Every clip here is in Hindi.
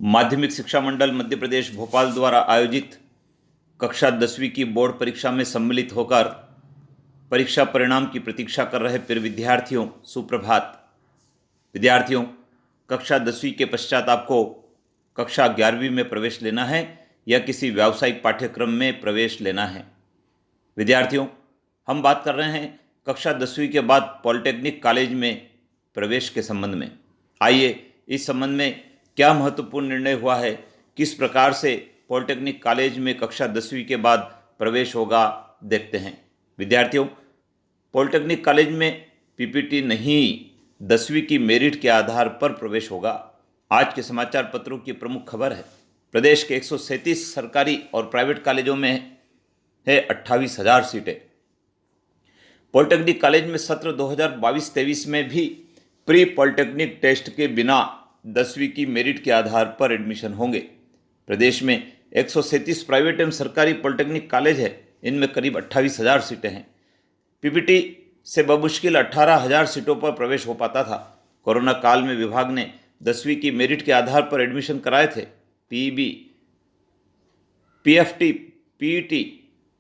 माध्यमिक शिक्षा मंडल मध्य प्रदेश भोपाल द्वारा आयोजित कक्षा 10वीं की बोर्ड परीक्षा में सम्मिलित होकर परीक्षा परिणाम की प्रतीक्षा कर रहे प्रिय विद्यार्थियों, सुप्रभात। विद्यार्थियों, कक्षा 10वीं के पश्चात आपको कक्षा 11वीं में प्रवेश लेना है या किसी व्यावसायिक पाठ्यक्रम में प्रवेश लेना है। विद्यार्थियों, हम बात कर रहे हैं कक्षा 10वीं के बाद पॉलिटेक्निक कॉलेज में प्रवेश के संबंध में। आइए इस संबंध में क्या महत्वपूर्ण निर्णय हुआ है, किस प्रकार से पॉलिटेक्निक कॉलेज में कक्षा 10वीं के बाद प्रवेश होगा, देखते हैं। विद्यार्थियों, पॉलिटेक्निक कॉलेज में पीपीटी नहीं, 10वीं की मेरिट के आधार पर प्रवेश होगा। आज के समाचार पत्रों की प्रमुख खबर है, प्रदेश के 137 सरकारी और प्राइवेट कॉलेजों में है 28,000 सीटें। पॉलिटेक्निक कॉलेज में सत्र 2022-23 में भी प्री पॉलिटेक्निक टेस्ट के बिना 10वीं की मेरिट के आधार पर एडमिशन होंगे। प्रदेश में 137 प्राइवेट एवं सरकारी पॉलिटेक्निक कॉलेज है, इनमें करीब 28,000 सीटें हैं। पीपीटी से बमुश्किल 18,000 सीटों पर प्रवेश हो पाता था। कोरोना काल में विभाग ने 10वीं की मेरिट के आधार पर एडमिशन कराए थे। पीईबी, पीएफटी, पीईटी,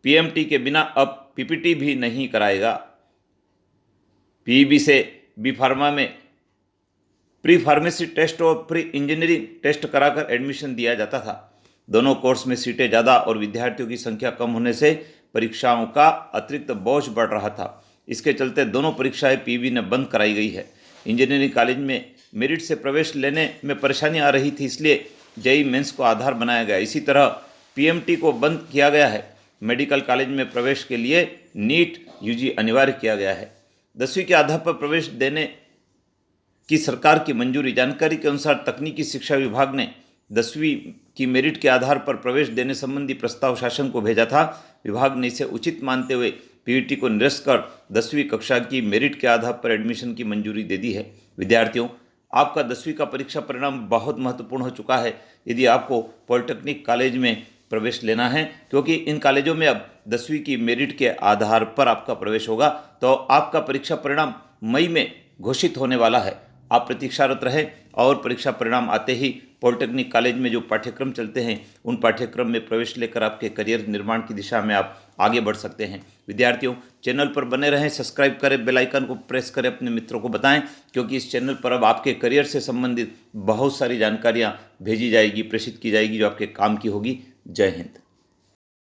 पीएमटी के बिना अब पीपीटी भी नहीं कराएगा। पीईबी से बी फार्मा में प्री फार्मेसी टेस्ट और प्री इंजीनियरिंग टेस्ट कराकर एडमिशन दिया जाता था। दोनों कोर्स में सीटें ज़्यादा और विद्यार्थियों की संख्या कम होने से परीक्षाओं का अतिरिक्त बोझ बढ़ रहा था। इसके चलते दोनों परीक्षाएं पीईबी ने बंद कराई गई है। इंजीनियरिंग कॉलेज में मेरिट से प्रवेश लेने में परेशानी आ रही थी, इसलिए जेईई मेंस को आधार बनाया गया। इसी तरह पीएमटी को बंद किया गया है। मेडिकल कॉलेज में प्रवेश के लिए नीट यूजी अनिवार्य किया गया है। 10वीं के आधार पर प्रवेश देने की सरकार की मंजूरी। जानकारी के अनुसार तकनीकी शिक्षा विभाग ने 10वीं की मेरिट के आधार पर प्रवेश देने संबंधी प्रस्ताव शासन को भेजा था। विभाग ने इसे उचित मानते हुए पीईटी को निरस्त कर 10वीं कक्षा की मेरिट के आधार पर एडमिशन की मंजूरी दे दी है। विद्यार्थियों, आपका 10वीं का परीक्षा परिणाम बहुत महत्वपूर्ण हो चुका है यदि आपको पॉलिटेक्निक कॉलेज में प्रवेश लेना है, क्योंकि इन कॉलेजों में अब 10वीं की मेरिट के आधार पर आपका प्रवेश होगा। तो आपका परीक्षा परिणाम मई में घोषित होने वाला है। आप प्रतीक्षारत रहें और परीक्षा परिणाम आते ही पॉलिटेक्निक कॉलेज में जो पाठ्यक्रम चलते हैं उन पाठ्यक्रम में प्रवेश लेकर आपके करियर निर्माण की दिशा में आप आगे बढ़ सकते हैं। विद्यार्थियों, चैनल पर बने रहें, सब्सक्राइब करें, बेल आइकन को प्रेस करें, अपने मित्रों को बताएं, क्योंकि इस चैनल पर अब आपके करियर से संबंधित बहुत सारी जानकारियाँ भेजी जाएगी, प्रेषित की जाएगी, जो आपके काम की होगी। जय हिंद।